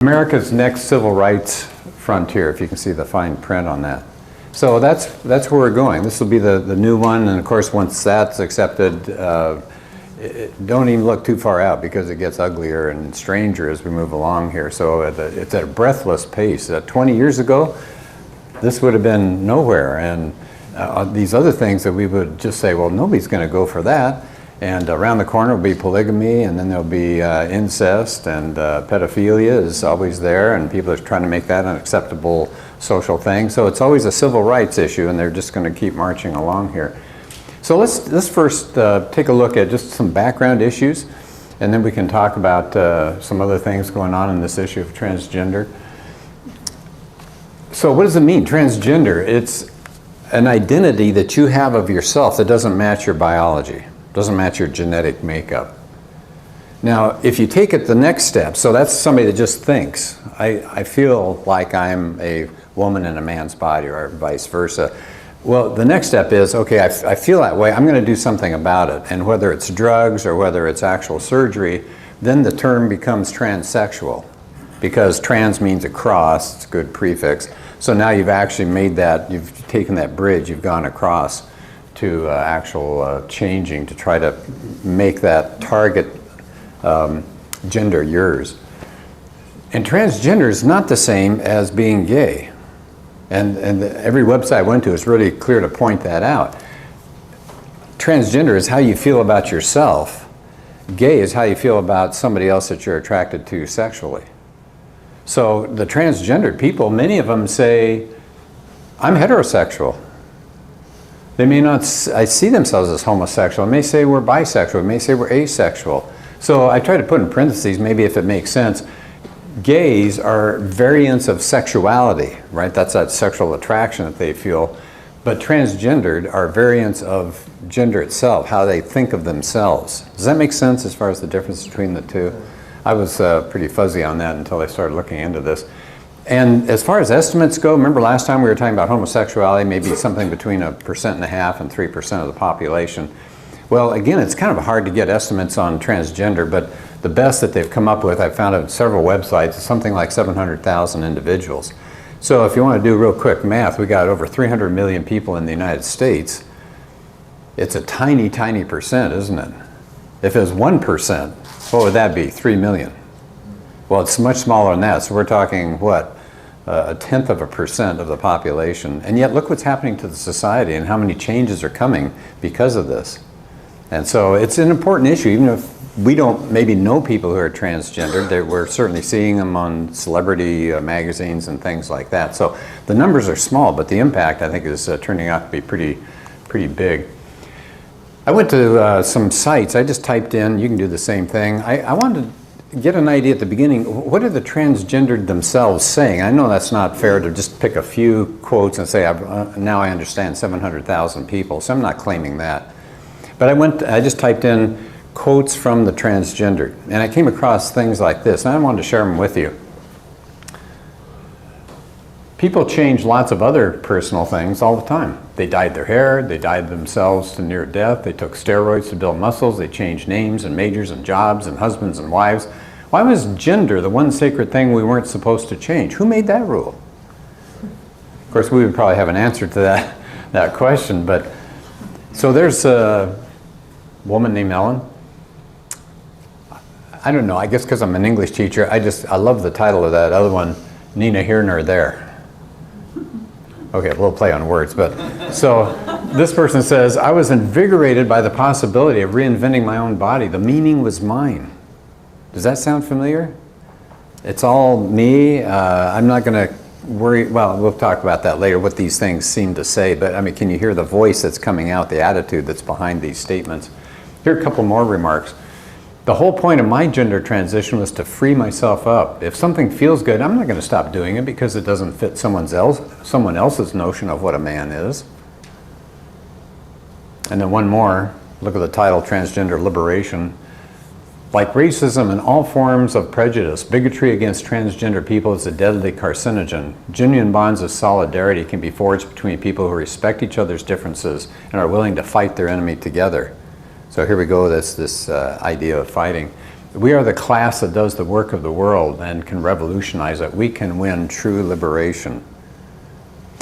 America's next civil rights frontier, if you can see the fine print on that. So that's where we're going. This will be the new one, and of course once that's accepted, don't even look too far out because it gets uglier and stranger as we move along here. So it's at a breathless pace. 20 years ago, this would have been nowhere, and these other things that we would just say, well, nobody's going to go for that. And around the corner will be polygamy, and then there'll be incest, and pedophilia is always there, and people are trying to make that an acceptable social thing. So it's always a civil rights issue, and they're just going to keep marching along here. So let's first take a look at just some background issues, and then we can talk about some other things going on in this issue of transgender. So what does it mean, transgender? It's an identity that you have of yourself that doesn't match your biology. Doesn't match your genetic makeup. Now, if you take it the next step, so that's somebody that just thinks, I feel like I'm a woman in a man's body, or vice versa. Well, the next step is, okay, I feel that way, I'm going to do something about it. And whether it's drugs or whether it's actual surgery, then the term becomes transsexual, because trans means across, it's a good prefix. So now you've actually made that, you've taken that bridge, you've gone across to actual changing to try to make that target gender yours. And transgender is not the same as being gay. And every website I went to is really clear to point that out. Transgender is how you feel about yourself. Gay is how you feel about somebody else that you're attracted to sexually. So the transgendered people, many of them say, I'm heterosexual. They may not see themselves as homosexual. They may say we're bisexual. They may say we're asexual. So I try to put in parentheses, maybe if it makes sense, gays are variants of sexuality, right? That's that sexual attraction that they feel. But transgendered are variants of gender itself, how they think of themselves. Does that make sense as far as the difference between the two? I was pretty fuzzy on that until I started looking into this. And as far as estimates go, remember last time we were talking about homosexuality, maybe something between 1.5% and 3% of the population. Well, again, it's kind of hard to get estimates on transgender, but the best that they've come up with, I've found on several websites, is something like 700,000 individuals. So if you want to do real quick math, we got over 300 million people in the United States. It's a tiny, tiny percent, isn't it? If it was 1%, what would that be? 3 million. Well, it's much smaller than that, so we're talking, what, 0.1% of the population. And yet, look what's happening to the society and how many changes are coming because of this. And so it's an important issue, even if we don't maybe know people who are transgendered, we're certainly seeing them on celebrity magazines and things like that. So the numbers are small, but the impact, I think, is turning out to be pretty big. I went to some sites, I just typed in, you can do the same thing. I wanted to get an idea at the beginning, what are the transgendered themselves saying? I know that's not fair to just pick a few quotes and say, now I understand 700,000 people, so I'm not claiming that. But I just typed in quotes from the transgendered, and I came across things like this, and I wanted to share them with you. People change lots of other personal things all the time. They dyed their hair, they dyed themselves to near death, they took steroids to build muscles, they changed names and majors and jobs and husbands and wives. Why was gender the one sacred thing we weren't supposed to change? Who made that rule? Of course, we would probably have an answer to that question, but so there's a woman named Ellen. I don't know, I guess because I'm an English teacher, I love the title of that other one, Neither Here Nor There. Okay, a little play on words, but so this person says, I was invigorated by the possibility of reinventing my own body. The meaning was mine. Does that sound familiar? It's all me. I'm not going to worry, well, we'll talk about that later, what these things seem to say, but I mean, can you hear the voice that's coming out, the attitude that's behind these statements? Here are a couple more remarks. The whole point of my gender transition was to free myself up. If something feels good, I'm not going to stop doing it because it doesn't fit someone else's notion of what a man is. And then one more, look at the title, Transgender Liberation. Like racism and all forms of prejudice, bigotry against transgender people is a deadly carcinogen. Genuine bonds of solidarity can be forged between people who respect each other's differences and are willing to fight their enemy together. So here we go, this idea of fighting. We are the class that does the work of the world and can revolutionize it. We can win true liberation.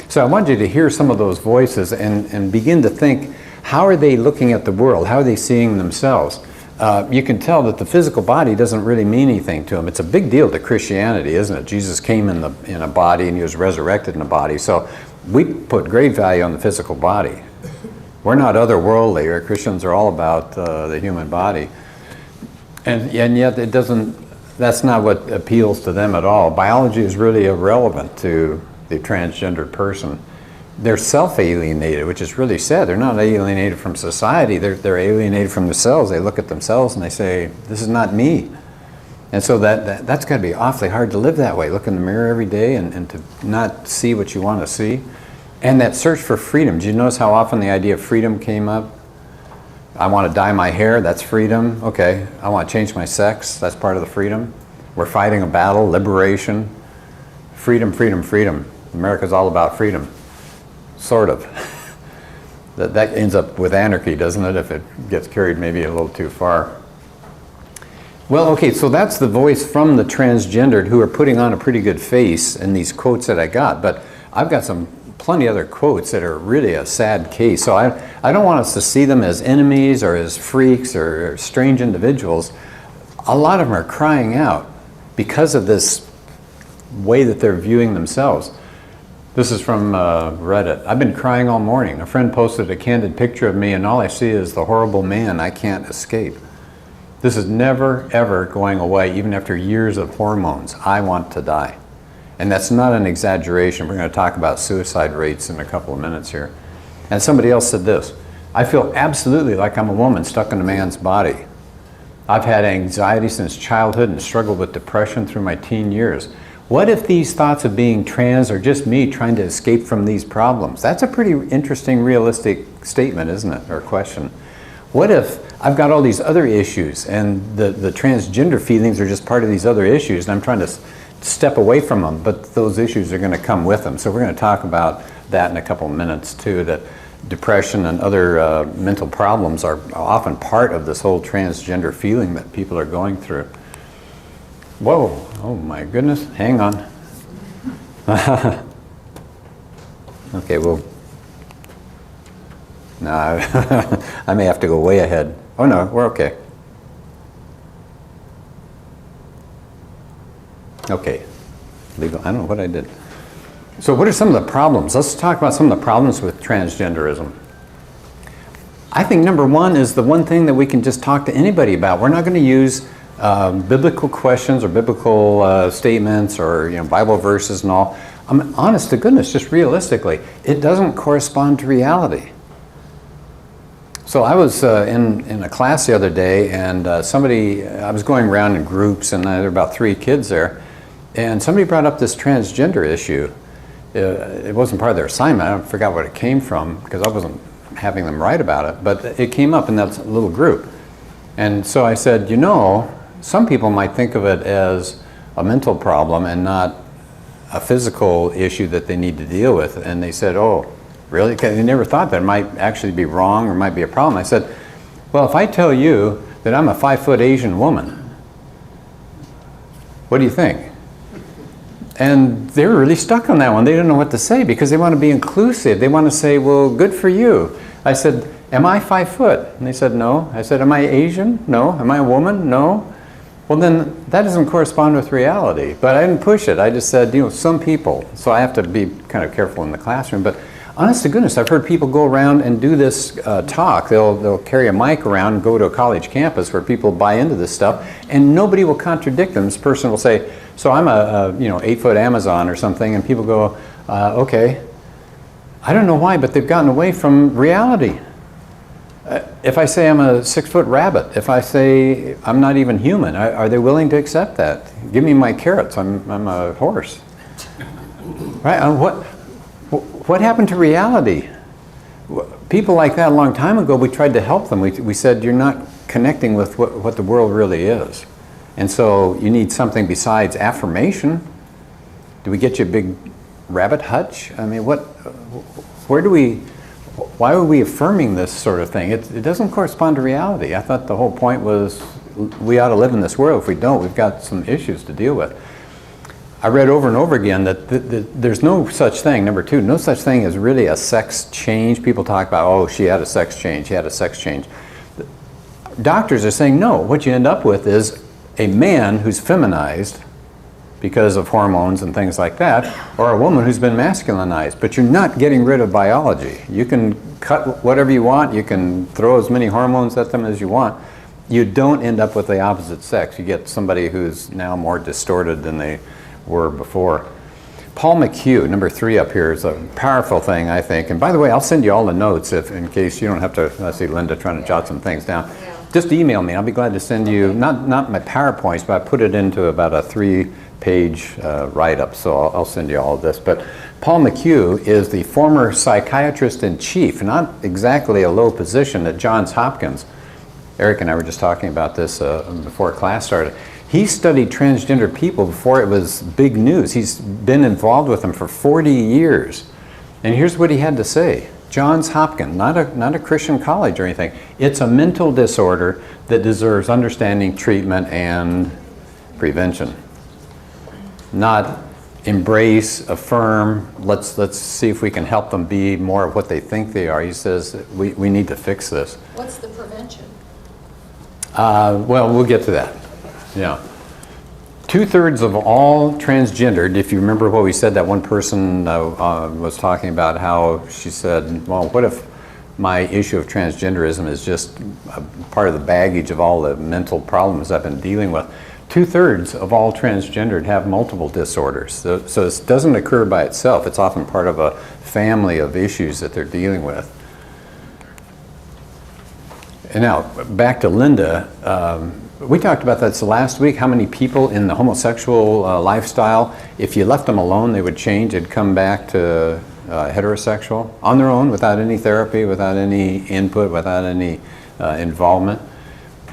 So I want you to hear some of those voices and begin to think, how are they looking at the world? How are they seeing themselves? You can tell that the physical body doesn't really mean anything to them. It's a big deal to Christianity, isn't it? Jesus came in a body and he was resurrected in a body. So we put great value on the physical body. We're not otherworldly. Right? Christians are all about the human body. And yet it doesn't, that's not what appeals to them at all. Biology is really irrelevant to the transgendered person. They're self-alienated, which is really sad. They're not alienated from society. They're alienated from themselves. They look at themselves and they say, this is not me. And so that's got to be awfully hard to live that way. Look in the mirror every day and to not see what you want to see. And that search for freedom. Did you notice how often the idea of freedom came up? I want to dye my hair, that's freedom. Okay, I want to change my sex, that's part of the freedom. We're fighting a battle, liberation. Freedom, freedom, freedom. America's all about freedom. Sort of. That ends up with anarchy, doesn't it, if it gets carried maybe a little too far. Well, okay, so that's the voice from the transgendered who are putting on a pretty good face in these quotes that I got. But I've got plenty other quotes that are really a sad case. So I don't want us to see them as enemies or as freaks or strange individuals. A lot of them are crying out because of this way that they're viewing themselves. This is from Reddit. I've been crying all morning. A friend posted a candid picture of me and all I see is the horrible man I can't escape. This is never, ever going away, even after years of hormones. I want to die. And that's not an exaggeration. We're going to talk about suicide rates in a couple of minutes here. And somebody else said this, I feel absolutely like I'm a woman stuck in a man's body. I've had anxiety since childhood and struggled with depression through my teen years. What if these thoughts of being trans are just me trying to escape from these problems? That's a pretty interesting, realistic statement, isn't it, or question. What if I've got all these other issues and the transgender feelings are just part of these other issues and I'm trying to step away from them, but those issues are going to come with them. So we're going to talk about that in a couple of minutes too, that depression and other mental problems are often part of this whole transgender feeling that people are going through. Whoa, oh my goodness, hang on. Okay, well, no, I may have to go way ahead. Oh no, we're okay. Okay, legal. I don't know what I did. So what are some of the problems? Let's talk about some of the problems with transgenderism. I think number one is the one thing that we can just talk to anybody about. We're not going to use biblical questions or biblical statements or Bible verses and all. I mean, honest to goodness, just realistically, it doesn't correspond to reality. So I was in a class the other day and I was going around in groups and there were about 3 kids there and somebody brought up this transgender issue. It wasn't part of their assignment. I forgot what it came from because I wasn't having them write about it, but it came up in that little group. And so I said, some people might think of it as a mental problem and not a physical issue that they need to deal with. And they said, oh, really? They never thought that it might actually be wrong or might be a problem. I said, well, if I tell you that I'm a 5-foot Asian woman, what do you think? And they were really stuck on that one. They didn't know what to say because they want to be inclusive. They want to say, well, good for you. I said, am I 5 foot? And they said, no. I said, am I Asian? No. Am I a woman? No. Well, then that doesn't correspond with reality. But I didn't push it. I just said, some people. So I have to be kind of careful in the classroom. But honest to goodness, I've heard people go around and do this talk. They'll carry a mic around and go to a college campus where people buy into this stuff, and nobody will contradict them. This person will say, so I'm a 8-foot Amazon or something, and people go, okay. I don't know why, but they've gotten away from reality. If I say I'm a 6-foot rabbit, if I say I'm not even human, are they willing to accept that? Give me my carrots, I'm a horse. Right? What happened to reality? People like that a long time ago, we tried to help them. We said, you're not connecting with what the world really is. And so you need something besides affirmation. Do we get you a big rabbit hutch? I mean, why are we affirming this sort of thing? It doesn't correspond to reality. I thought the whole point was we ought to live in this world. If we don't, we've got some issues to deal with. I read over and over again that there's no such thing, number two, no such thing as really a sex change. People talk about, oh, she had a sex change, he had a sex change. Doctors are saying, no, what you end up with is a man who's feminized because of hormones and things like that, or a woman who's been masculinized, but you're not getting rid of biology. You can cut whatever you want, you can throw as many hormones at them as you want. You don't end up with the opposite sex. You get somebody who's now more distorted than they were before. Paul McHugh, number 3 up here, is a powerful thing, I think. And by the way, I'll send you all the notes in case you don't have to. I see Linda trying to jot some things down. Yeah. Just email me. I'll be glad to send you, not my PowerPoints, but I put it into about a 3-page write-up, so I'll send you all of this. But Paul McHugh is the former psychiatrist in chief, not exactly a low position at Johns Hopkins. Eric and I were just talking about this before class started. He studied transgender people before it was big news. He's been involved with them for 40 years. And here's what he had to say. Johns Hopkins, not a Christian college or anything. It's a mental disorder that deserves understanding, treatment, and prevention. Not embrace, affirm, let's see if we can help them be more of what they think they are. He says, we need to fix this. What's the prevention? Well, we'll get to that. Yeah. 2/3 of all transgendered, if you remember what we said, that one person was talking about how she said, well, what if my issue of transgenderism is just a part of the baggage of all the mental problems I've been dealing with. 2/3 of all transgendered have multiple disorders. So this doesn't occur by itself. It's often part of a family of issues that they're dealing with. And now, back to Linda. We talked about that last week, how many people in the homosexual lifestyle, if you left them alone, they would change, they'd come back to heterosexual on their own, without any therapy, without any input, without any involvement.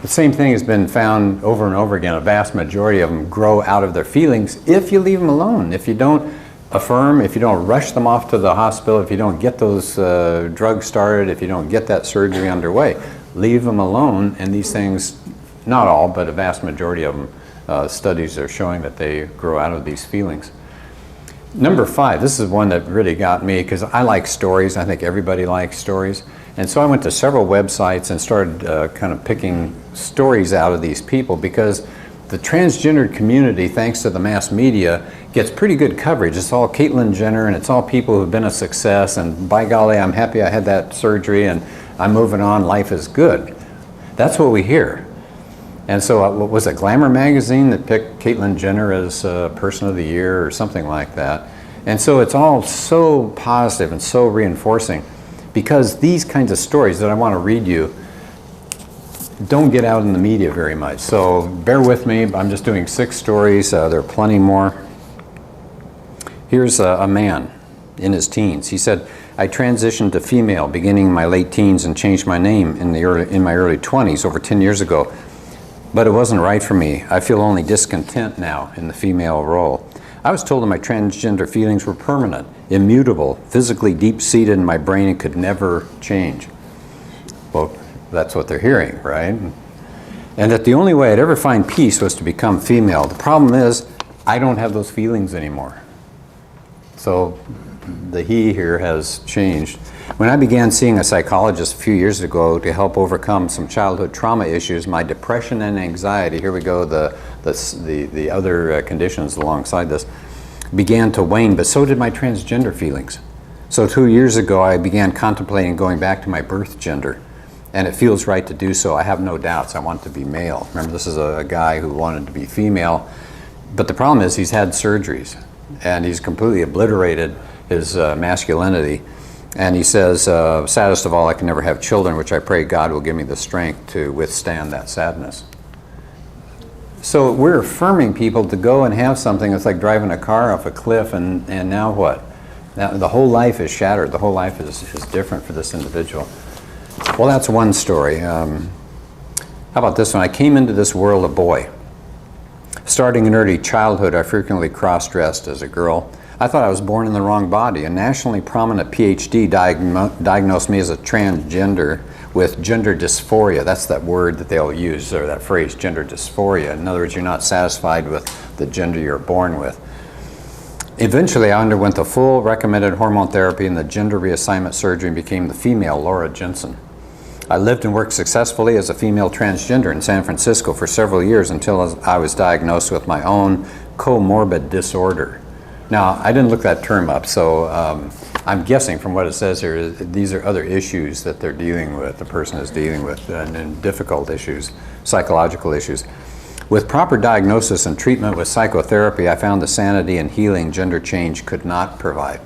The same thing has been found over and over again. A vast majority of them grow out of their feelings if you leave them alone. If you don't affirm, if you don't rush them off to the hospital, if you don't get those drugs started, if you don't get that surgery underway, leave them alone, and these things, not all, but a vast majority of them, studies are showing that they grow out of these feelings. Number 5, this is one that really got me because I like stories. I think everybody likes stories. And so I went to several websites and started kind of picking stories out of these people, because the transgendered community, thanks to the mass media, gets pretty good coverage. It's all Caitlyn Jenner, and it's all people who've been a success, and by golly, I'm happy I had that surgery, and I'm moving on, life is good. That's what we hear. And so what was it, Glamour magazine that picked Caitlyn Jenner as Person of the Year or something like that. And so it's all so positive and so reinforcing, because these kinds of stories that I want to read you don't get out in the media very much. So bear with me, I'm just doing 6 stories, there are plenty more. Here's a man in his teens. He said, I transitioned to female beginning in my late teens and changed my name in my early 20s, over 10 years ago. But it wasn't right for me. I feel only discontent now in the female role. I was told that my transgender feelings were permanent, immutable, physically deep-seated in my brain and could never change. Well, that's what they're hearing, right? And that the only way I'd ever find peace was to become female. The problem is, I don't have those feelings anymore. So the he here has changed. When I began seeing a psychologist a few years ago to help overcome some childhood trauma issues, my depression and anxiety, here we go, the other conditions alongside this, began to wane, but so did my transgender feelings. So 2 years ago, I began contemplating going back to my birth gender, and it feels right to do so. I have no doubts. I want to be male. Remember, this is a guy who wanted to be female, but the problem is he's had surgeries, and he's completely obliterated his masculinity. And he says, saddest of all, I can never have children, which I pray God will give me the strength to withstand that sadness. So we're affirming people to go and have something that's like driving a car off a cliff, and now what? Now the whole life is shattered. The whole life is different for this individual. Well, that's one story. How about this one? I came into this world a boy. Starting in early childhood, I frequently cross-dressed as a girl. I thought I was born in the wrong body. A nationally prominent PhD diagnosed me as a transgender with gender dysphoria. That's that word that they'll use, or that phrase, gender dysphoria. In other words, you're not satisfied with the gender you're born with. Eventually, I underwent the full recommended hormone therapy and the gender reassignment surgery and became the female Laura Jensen. I lived and worked successfully as a female transgender in San Francisco for several years until I was diagnosed with my own comorbid disorder. Now, I didn't look that term up, so I'm guessing from what it says here, these are other issues that they're dealing with, the person is dealing with, and difficult issues, psychological issues. With proper diagnosis and treatment with psychotherapy, I found the sanity and healing gender change could not provide.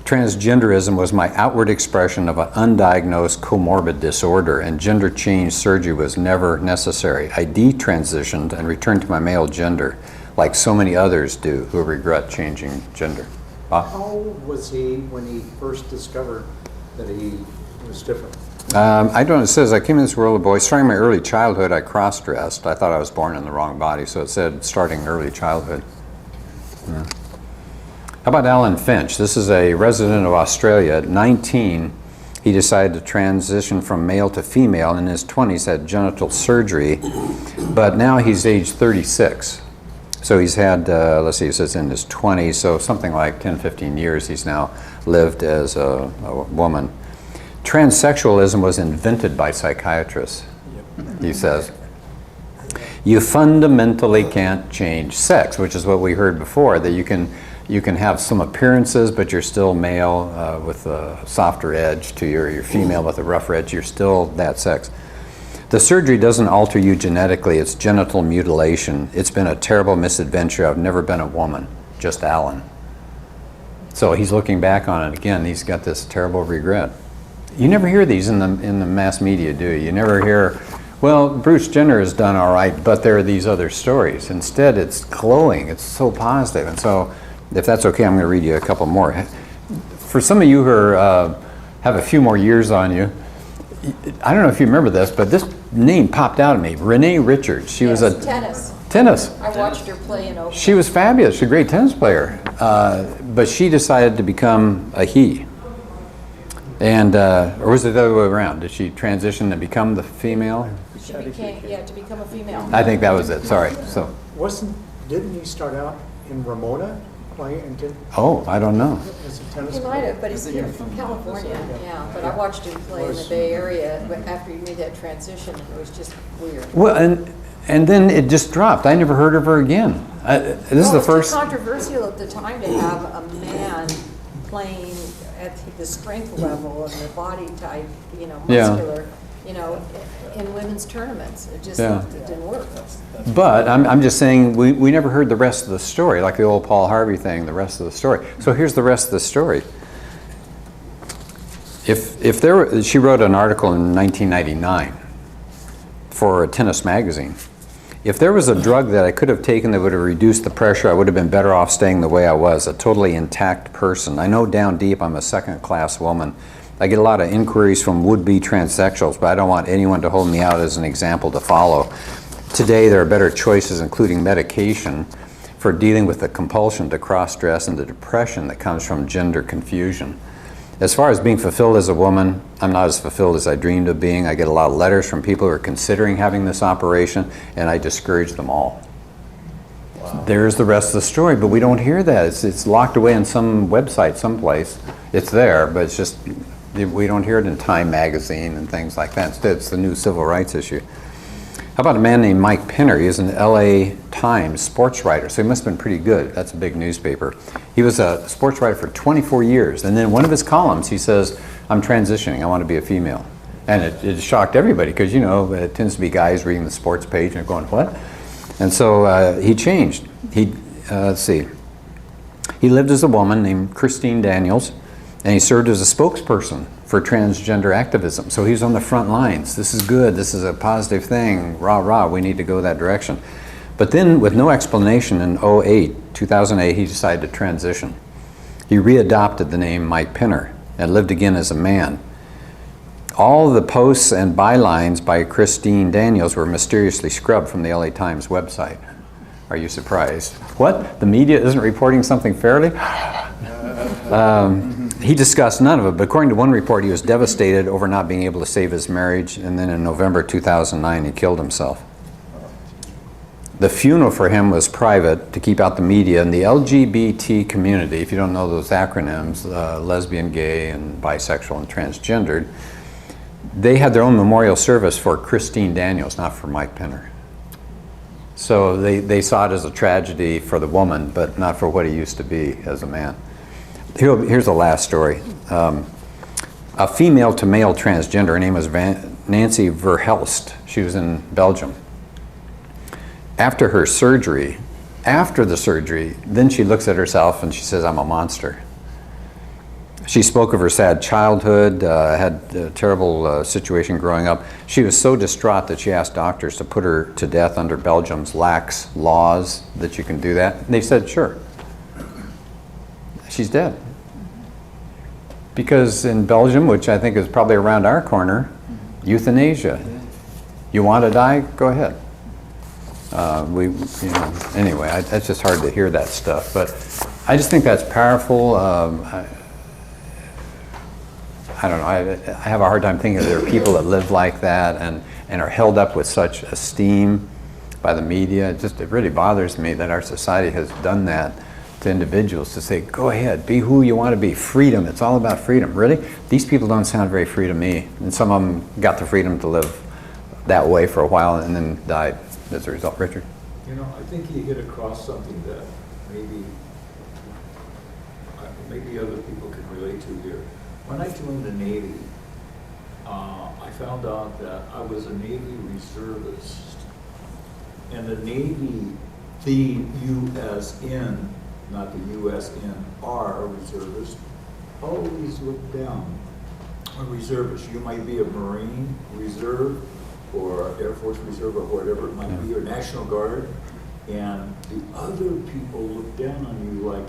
Transgenderism was my outward expression of an undiagnosed comorbid disorder, and gender change surgery was never necessary. I detransitioned and returned to my male gender, like so many others do who regret changing gender. How old was he when he first discovered that he was different? I don't know. It says, I came in this world a boy. Starting my early childhood, I cross-dressed. I thought I was born in the wrong body, so it said starting early childhood. Yeah. How about Alan Finch? This is a resident of Australia. At 19, he decided to transition from male to female. In his 20s, had genital surgery, but now he's age 36. So he's had, let's see, it says in his 20s, so something like 10, 15 years he's now lived as a woman. Transsexualism was invented by psychiatrists, he says. You fundamentally can't change sex, which is what we heard before, that you can have some appearances, but you're still male with a softer edge to you're female with a rougher edge, you're still that sex. The surgery doesn't alter you genetically, it's genital mutilation. It's been a terrible misadventure. I've never been a woman, just Alan. So he's looking back on it again, he's got this terrible regret. You never hear these in the mass media, do you? You never hear, well, Bruce Jenner has done all right, but there are these other stories. Instead, it's glowing, it's so positive. And so, if that's okay, I'm going to read you a couple more. For some of you who have a few more years on you, I don't know if you remember this, but this name popped out at me. Renee Richards. She was a tennis. I watched her play in Oakland. She was fabulous. She's a great tennis player. But she decided to become a he. And, or was it the other way around? Did she transition and become the female? She became, to become a female. I think that was it. Sorry. So. Didn't he start out in Ramona playing? Oh, I don't know. As a tennis He player? might have, but he's here from California. Yeah, but I watched him play in the Bay Area. But after he made that transition, it was just weird. Well, and then it just dropped. I never heard of her again. This is the first. It was controversial at the time to have a man playing at the strength level and the body type, muscular, in women's tournaments. It just it didn't work. But I'm just saying we never heard the rest of the story, like the old Paul Harvey thing, the rest of the story. So here's the rest of the story. If there were, she wrote an article in 1999 for Tennis Magazine. If there was a drug that I could have taken that would have reduced the pressure, I would have been better off staying the way I was, a totally intact person. I know down deep I'm a second-class woman. I get a lot of inquiries from would-be transsexuals, but I don't want anyone to hold me out as an example to follow. Today, there are better choices, including medication, for dealing with the compulsion to cross-dress and the depression that comes from gender confusion. As far as being fulfilled as a woman, I'm not as fulfilled as I dreamed of being. I get a lot of letters from people who are considering having this operation, and I discourage them all. Wow. There's the rest of the story, but we don't hear that. It's locked away in some website someplace. It's there, but it's just, we don't hear it in Time magazine and things like that. Instead, it's the new civil rights issue. How about a man named Mike Pinner? He is an LA Times sports writer, so he must have been pretty good. That's a big newspaper. He was a sports writer for 24 years, and then one of his columns, he says, I'm transitioning, I want to be a female. And it shocked everybody, because, it tends to be guys reading the sports page and going, what? And so he changed. Let's see. He lived as a woman named Christine Daniels, and he served as a spokesperson for transgender activism. So he's on the front lines. This is good. This is a positive thing. Rah, rah, we need to go that direction. But then, with no explanation, in 2008, he decided to transition. He readopted the name Mike Pinner and lived again as a man. All the posts and bylines by Christine Daniels were mysteriously scrubbed from the LA Times website. Are you surprised? What? The media isn't reporting something fairly? he discussed none of it, but according to one report, he was devastated over not being able to save his marriage, and then in November 2009, he killed himself. The funeral for him was private to keep out the media, and the LGBT community, if you don't know those acronyms, lesbian, gay, and bisexual, and transgendered, they had their own memorial service for Christine Daniels, not for Mike Penner. So they saw it as a tragedy for the woman, but not for what he used to be as a man. Here's the last story. A female to male transgender, her name was Nancy Verhelst. She was in Belgium. After her surgery, then she looks at herself and she says, I'm a monster. She spoke of her sad childhood, had a terrible situation growing up. She was so distraught that she asked doctors to put her to death under Belgium's lax laws that you can do that. And they said, sure. She's dead. Because in Belgium, which I think is probably around our corner, euthanasia. You want to die? Go ahead. Anyway, that's just hard to hear that stuff. But I just think that's powerful. I don't know, I have a hard time thinking there are people that live like that and are held up with such esteem by the media. It really bothers me that our society has done that to individuals, to say, go ahead, be who you want to be. Freedom, it's all about freedom. Really? These people don't sound very free to me. And some of them got the freedom to live that way for a while and then died as a result. Richard? You know, I think you hit across something that maybe other people can relate to here. When I joined the Navy, I found out that I was a Navy reservist. And the Navy, the USN, not the USNR reservist, always looked down on reservists. You might be a Marine Reserve or Air Force Reserve or whatever it might be, or National Guard, and the other people look down on you like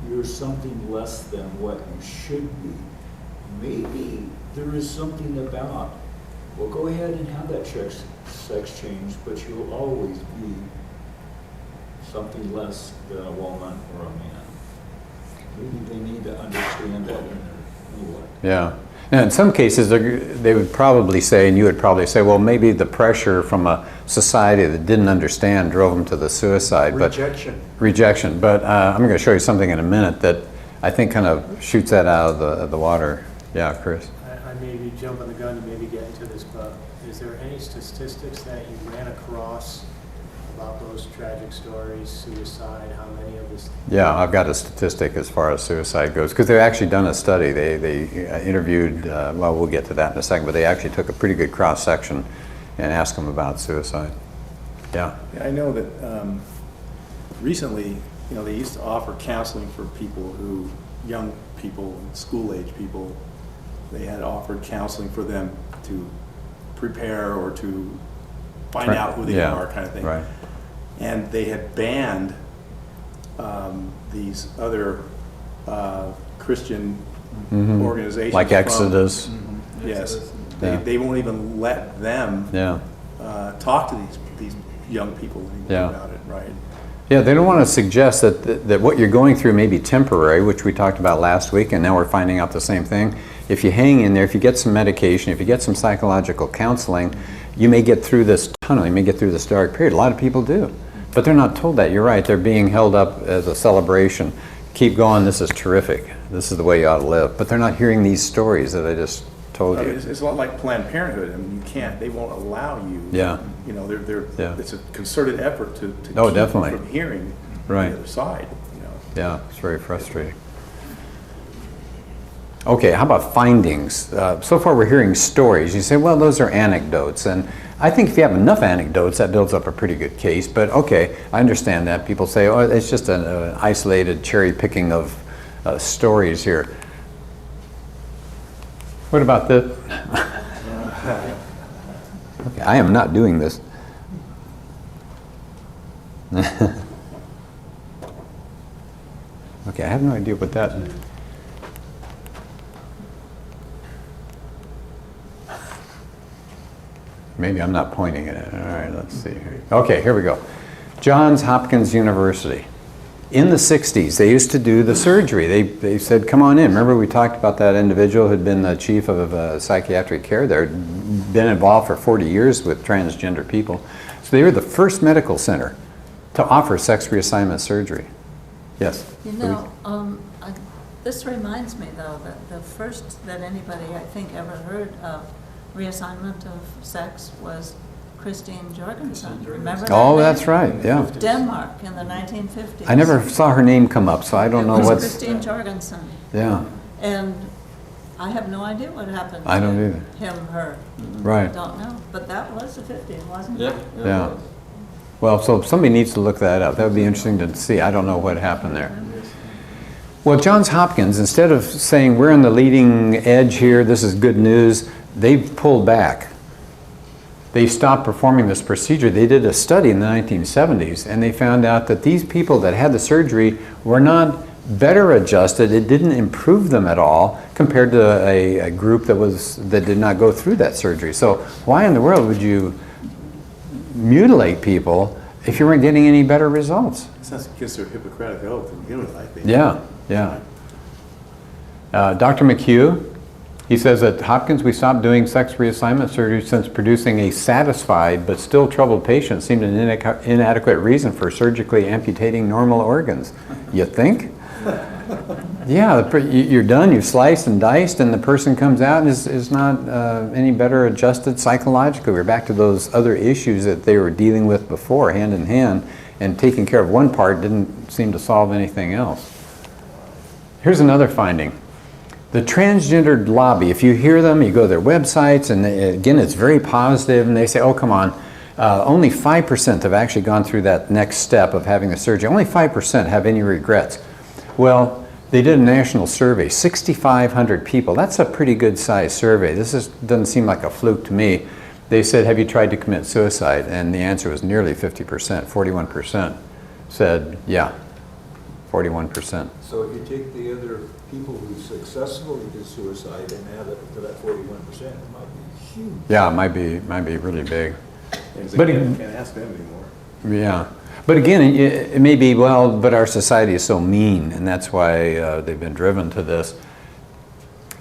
you're something less than what you should be. Maybe there is something about, well, go ahead and have that sex change, but you'll always be something less than a woman or a man. Maybe they need to understand that in their life. Yeah. And in some cases, they would probably say, and you would probably say, well, maybe the pressure from a society that didn't understand drove them to the suicide. Rejection. But I'm going to show you something in a minute that I think kind of shoots that out of the water. Yeah, Chris? I may be jumping the gun to maybe get into this, but is there any statistics that you ran across about those tragic stories, suicide, how many of this? Yeah, I've got a statistic as far as suicide goes, because they've actually done a study. They interviewed, well, we'll get to that in a second, but they actually took a pretty good cross-section and asked them about suicide. Yeah? I know that recently, they used to offer counseling for people young people, school-age people. They had offered counseling for them to prepare or to find out who they are, kind of thing. Right. And they had banned these other Christian organizations. Like Exodus. Yes. Yeah. They won't even let them talk to these young people anymore about it, right? Yeah, they don't want to suggest that what you're going through may be temporary, which we talked about last week, and now we're finding out the same thing. If you hang in there, if you get some medication, if you get some psychological counseling, you may get through this tunnel, you may get through this dark period. A lot of people do. But they're not told that. You're right, they're being held up as a celebration. Keep going, this is terrific. This is the way you ought to live. But they're not hearing these stories that I just told you. It's a lot like Planned Parenthood. I mean, they won't allow you. Yeah. It's a concerted effort to keep definitely. you from hearing the other side. Yeah, it's very frustrating. Okay, how about findings? So far we're hearing stories. You say, well, those are anecdotes. And I think if you have enough anecdotes, that builds up a pretty good case. But okay, I understand that. People say, oh, it's just an isolated cherry picking of stories here. What about this? Okay, I am not doing this. Okay, I have no idea what that is. Maybe I'm not pointing at it. All right, let's see here. Okay, here we go. Johns Hopkins University. In the 60s, they used to do the surgery. They said, come on in. Remember we talked about that individual who'd been the chief of psychiatric care there, been involved for 40 years with transgender people. So they were the first medical center to offer sex reassignment surgery. Yes? You know, this reminds me, though, that the first that anybody, I think, ever heard of reassignment of sex was Christine Jorgensen. Remember that Oh, name? that's right, yeah. Denmark in the 1950s. I never saw her name come up, so I don't know It was what's... Christine Jorgensen. Yeah, And I have no idea what happened I don't to either. him, her. right. Don't know. But that was the 50s, wasn't it? Yep. Yeah. Well, so somebody needs to look that up. That would be interesting to see. I don't know what happened there. Well, Johns Hopkins, instead of saying we're on the leading edge here, this is good news, they've pulled back. They stopped performing this procedure. They did a study in the 1970s, and they found out that these people that had the surgery were not better adjusted. It didn't improve them at all compared to a group that did not go through that surgery. So why in the world would you mutilate people if you weren't getting any better results? That's against their Hippocratic oath to begin with, I think. Yeah, yeah. Dr. McHugh, he says at Hopkins, we stopped doing sex reassignment surgery since producing a satisfied but still troubled patient seemed an inadequate reason for surgically amputating normal organs. You think? Yeah, you're done, you've sliced and diced, and the person comes out and is not any better adjusted psychologically. We're back to those other issues that they were dealing with before, hand in hand, and taking care of one part didn't seem to solve anything else. Here's another finding. The transgendered lobby, if you hear them, you go to their websites, and again, it's very positive, and they say, oh, come on, only 5% have actually gone through that next step of having the surgery. Only 5% have any regrets. Well, they did a national survey, 6,500 people. That's a pretty good sized survey. Doesn't seem like a fluke to me. They said, have you tried to commit suicide? And the answer was nearly 50%, 41% said, yeah, 41%. So if you take the other people who successfully did suicide and add it to that 41%, it might be huge. Yeah, it might be really big. But But can't ask them anymore. Yeah. But again, it may be, well, but our society is so mean, and that's why they've been driven to this.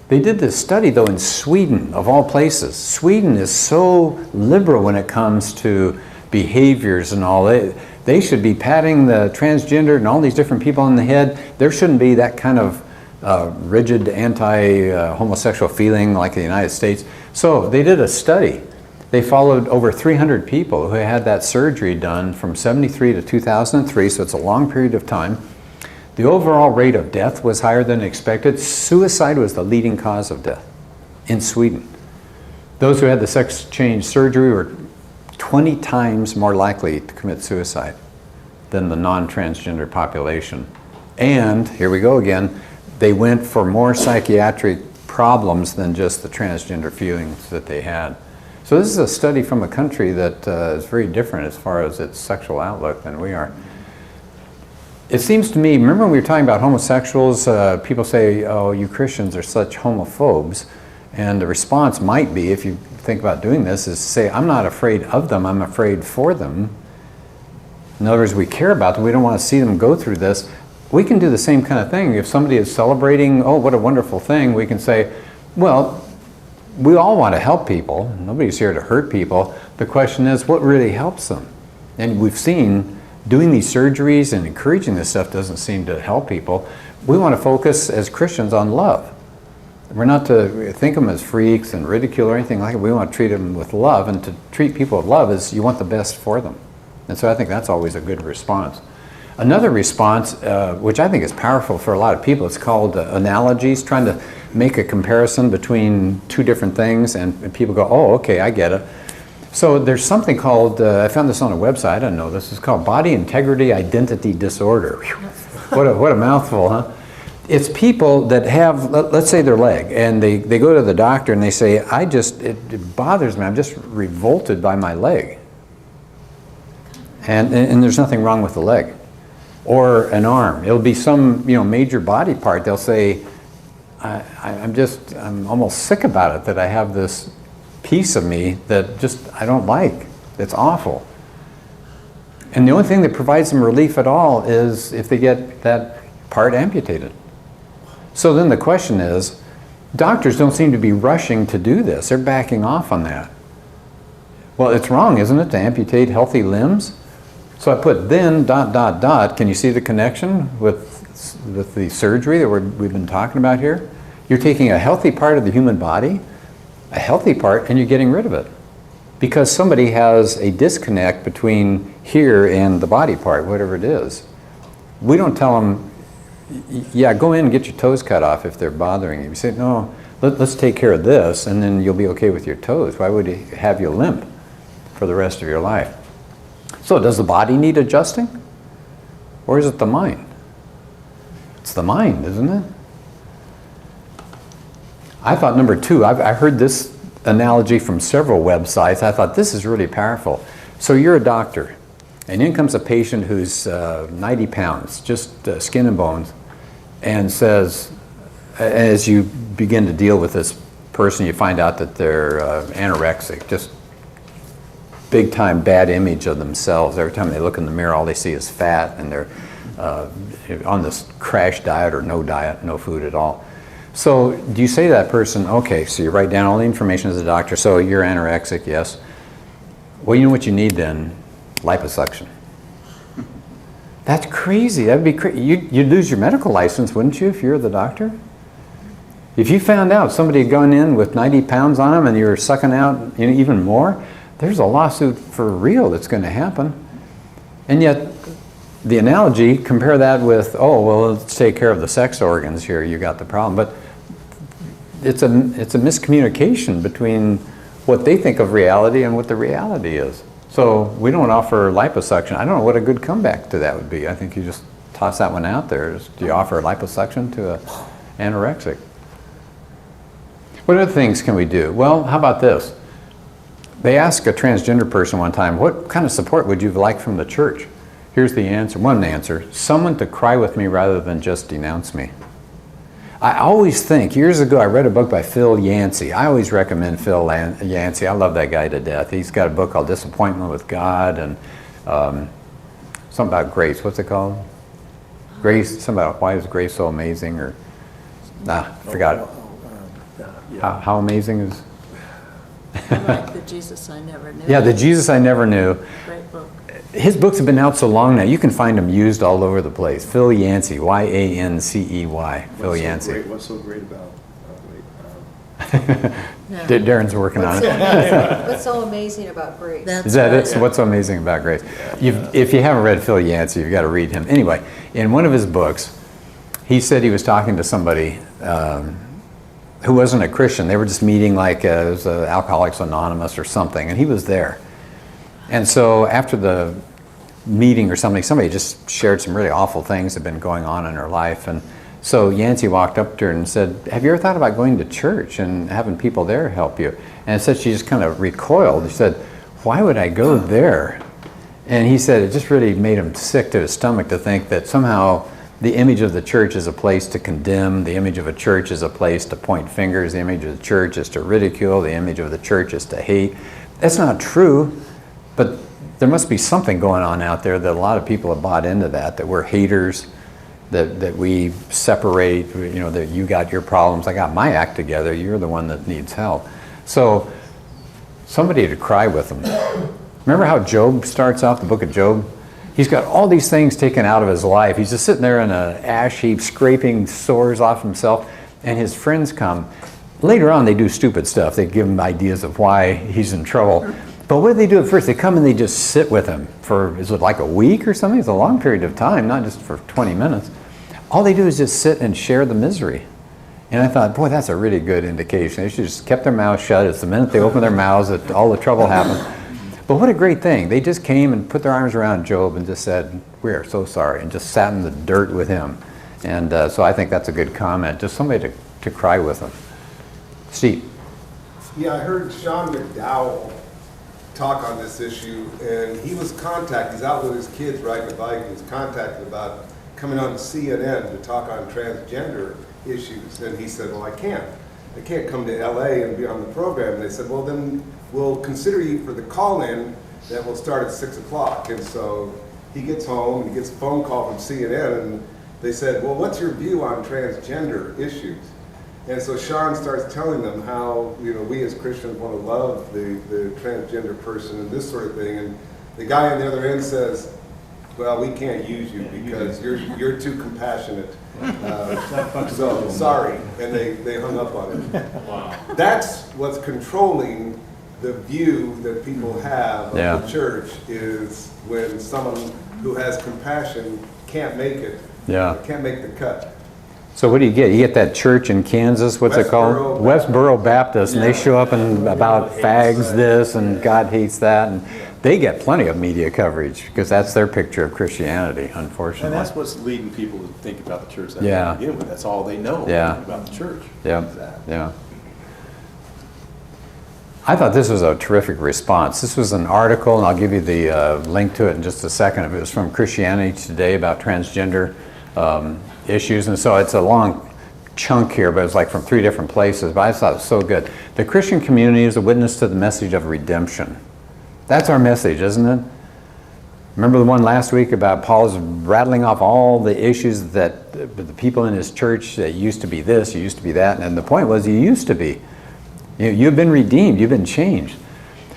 They did this study, though, in Sweden, of all places. Sweden is so liberal when it comes to behaviors and all. They should be patting the transgender and all these different people on the head. There shouldn't be that kind of rigid anti-homosexual feeling like the United States. So they did a study. They followed over 300 people who had that surgery done from 73 to 2003, so it's a long period of time. The overall rate of death was higher than expected. Suicide was the leading cause of death in Sweden. Those who had the sex change surgery were 20 times more likely to commit suicide than the non-transgender population. And, here we go again, they went for more psychiatric problems than just the transgender feelings that they had. So this is a study from a country that is very different as far as its sexual outlook than we are. It seems to me, remember when we were talking about homosexuals, people say, oh, you Christians are such homophobes. And the response might be, if you think about doing this, is to say, I'm not afraid of them, I'm afraid for them. In other words, we care about them, we don't want to see them go through this. We can do the same kind of thing. If somebody is celebrating, oh, what a wonderful thing, we can say, well, we all want to help people. Nobody's here to hurt people. The question is, what really helps them? And we've seen doing these surgeries and encouraging this stuff doesn't seem to help people. We want to focus as Christians on love. We're not to think of them as freaks and ridicule or anything like that. We want to treat them with love, and to treat people with love is you want the best for them. And so I think that's always a good response. Another response, which I think is powerful for a lot of people, it's called analogies, trying to make a comparison between two different things, and people go, oh, okay, I get it. So there's something called, I found this on a website, I didn't know this, it's called Body Integrity Identity Disorder. What a mouthful, huh? It's people that have, let's say their leg, and they go to the doctor and they say, it bothers me, I'm just revolted by my leg. And there's nothing wrong with the leg. Or an arm. It'll be some major body part. They'll say, I'm almost sick about it that I have this piece of me that just I don't like. It's awful. And the only thing that provides them relief at all is if they get that part amputated. So then the question is, doctors don't seem to be rushing to do this. They're backing off on that. Well, it's wrong, isn't it, to amputate healthy limbs? So I put then ... Can you see the connection with the surgery that we've been talking about here? You're taking a healthy part of the human body, a healthy part, and you're getting rid of it. Because somebody has a disconnect between here and the body part, whatever it is. We don't tell them, yeah, go in and get your toes cut off if they're bothering you. We say, no, let's take care of this, and then you'll be okay with your toes. Why would he have you limp for the rest of your life? So does the body need adjusting? Or is it the mind? It's the mind, isn't it? I thought number two, I heard this analogy from several websites. I thought this is really powerful. So you're a doctor, and in comes a patient who's 90 pounds, just skin and bones, and says, as you begin to deal with this person, you find out that they're anorexic, just big time bad image of themselves. Every time they look in the mirror, all they see is fat, and they're on this crash diet or no food at all. So do you say to that person, okay, so you write down all the information as a doctor, so you're anorexic, yes. Well, you know what you need then? Liposuction. That's crazy. That'd be crazy. You'd lose your medical license, wouldn't you, if you're the doctor? If you found out somebody had gone in with 90 pounds on them and you were sucking out even more, there's a lawsuit for real that's going to happen. And yet, the analogy, compare that with, oh, well, let's take care of the sex organs here, you got the problem. But it's a miscommunication between what they think of reality and what the reality is. So we don't offer liposuction. I don't know what a good comeback to that would be. I think you just toss that one out there. Do you offer liposuction to an anorexic? What other things can we do? Well, how about this? They asked a transgender person one time, what kind of support would you like from the church? Here's the answer, one answer, someone to cry with me rather than just denounce me. I always think, years ago I read a book by Phil Yancey. I always recommend Phil Yancey. I love that guy to death. He's got a book called Disappointment with God and something about grace. What's it called? Grace, something about why is grace so amazing, or, forgot it. How amazing is... I like The Jesus I Never Knew. Yeah, The Jesus I Never Knew. Great book. His books have been out so long now, you can find them used all over the place. Phil Yancey, Y-A-N-C-E-Y, Phil Yancey. What's so great about Yeah. Darren's working on it. What's so amazing about grace? That's Is that right. it? So what's so amazing about grace? If you haven't read Phil Yancey, you've got to read him. Anyway, in one of his books, he said he was talking to somebody who wasn't a Christian. They were just meeting like it was Alcoholics Anonymous or something, and he was there. And so after the meeting or something, somebody just shared some really awful things that had been going on in her life. And so Yancey walked up to her and said, have you ever thought about going to church and having people there help you? And said she just kind of recoiled. She said, why would I go there? And he said it just really made him sick to his stomach to think that somehow the image of the church is a place to condemn, the image of a church is a place to point fingers, the image of the church is to ridicule, the image of the church is to hate. That's not true. But there must be something going on out there that a lot of people have bought into that we're haters, that we separate, that you got your problems, I got my act together, you're the one that needs help. So somebody to cry with them. Remember how Job starts off, the book of Job? He's got all these things taken out of his life. He's just sitting there in an ash heap, scraping sores off himself, and his friends come. Later on, they do stupid stuff. They give him ideas of why he's in trouble. But what do they do at first? They come and they just sit with him for, is it like a week or something? It's a long period of time, not just for 20 minutes. All they do is just sit and share the misery. And I thought, boy, that's a really good indication. They should just kept their mouths shut. It's the minute they open their mouths that all the trouble happened. But what a great thing. They just came and put their arms around Job and just said, we are so sorry, and just sat in the dirt with him. And so I think that's a good comment. Just somebody to cry with them. Steve. Yeah, I heard Sean McDowell talk on this issue, and he was contacted, he's out with his kids riding a bike, and he was contacted about coming on CNN to talk on transgender issues. And he said, well, I can't come to LA and be on the program. And they said, well, then we'll consider you for the call-in that will start at 6 o'clock. And so he gets home and he gets a phone call from CNN, and they said, well, what's your view on transgender issues? And so Sean starts telling them how, we as Christians want to love the transgender person and this sort of thing. And the guy on the other end says, well, we can't use you because you're too compassionate. So sorry. And they hung up on it. Wow. That's what's controlling the view that people have of the church, is when someone who has compassion can't make it, can't make the cut. So what do you get? You get that church in Kansas, what's it called? Westboro Baptist, and they show up and about fags this and God hates that, and they get plenty of media coverage because that's their picture of Christianity, unfortunately. And that's what's leading people to think about the church that Yeah. they begin with. That's all they know Yeah. about the church. Yeah, is that. yeah. I thought this was a terrific response. This was an article, and I'll give you the link to it in just a second. It was from Christianity Today about transgender issues, and so it's a long chunk here, but it's like from 3 different places, but I thought it was so good. The Christian community is a witness to the message of redemption. That's our message, isn't it? Remember the one last week about Paul's rattling off all the issues that the people in his church that used to be this, you used to be that, and the point was you used to be. You've been redeemed, you've been changed.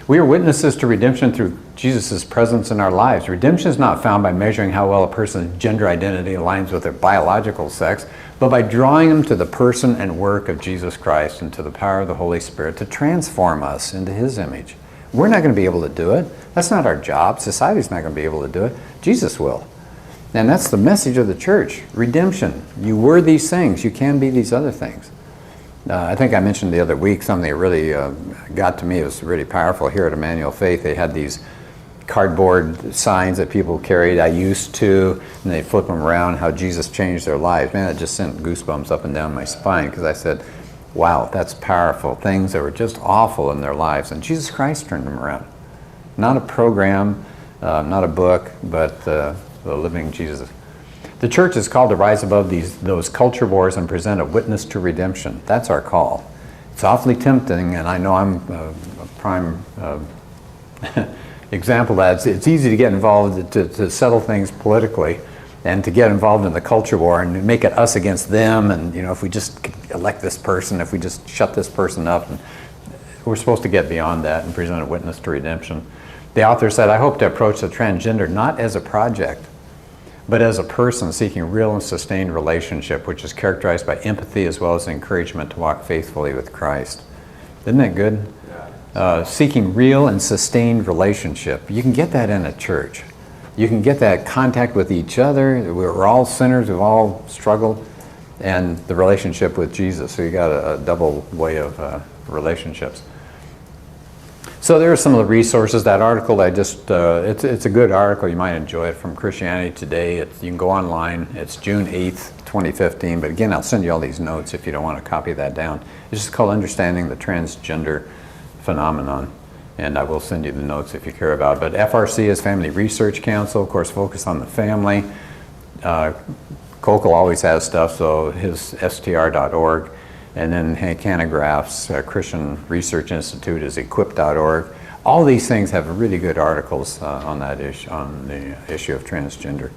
We are witnesses to redemption through Jesus' presence in our lives. Redemption is not found by measuring how well a person's gender identity aligns with their biological sex, but by drawing them to the person and work of Jesus Christ and to the power of the Holy Spirit to transform us into His image. We're not going to be able to do it. That's not our job. Society's not going to be able to do it. Jesus will. And that's the message of the church. Redemption. You were these things. You can be these other things. I think I mentioned the other week something that really got to me. It was really powerful. Here at Emmanuel Faith, they had these cardboard signs that people carried, I used to, and they flip them around, how Jesus changed their lives. Man, it just sent goosebumps up and down my spine, because I said, wow, that's powerful. Things that were just awful in their lives, and Jesus Christ turned them around. Not a program, not a book, but the living Jesus. The church is called to rise above those culture wars and present a witness to redemption. That's our call. It's awfully tempting, and I know I'm a prime example of that. It's easy to get involved, to settle things politically, and to get involved in the culture war and make it us against them, and if we just elect this person, if we just shut this person up, and we're supposed to get beyond that and present a witness to redemption. The author said, I hope to approach the transgender not as a project, but as a person seeking real and sustained relationship, which is characterized by empathy as well as encouragement to walk faithfully with Christ. Isn't that good? Seeking real and sustained relationship. You can get that in a church. You can get that contact with each other. We're all sinners. We've all struggled. And the relationship with Jesus. So you got a double way of relationships. So there are some of the resources. That article I just, it's a good article. You might enjoy it, from Christianity Today. You can go online. It's June 8th, 2015. But again, I'll send you all these notes if you don't want to copy that down. It's just called Understanding the Transgender Phenomenon. And I will send you the notes if you care about it. But FRC is Family Research Council, of course, focused on the family. Kokol always has stuff, so his str.org. And then Hank Hanegraaff's Christian Research Institute is equip.org. All these things have really good articles on that issue, on the issue of transgender.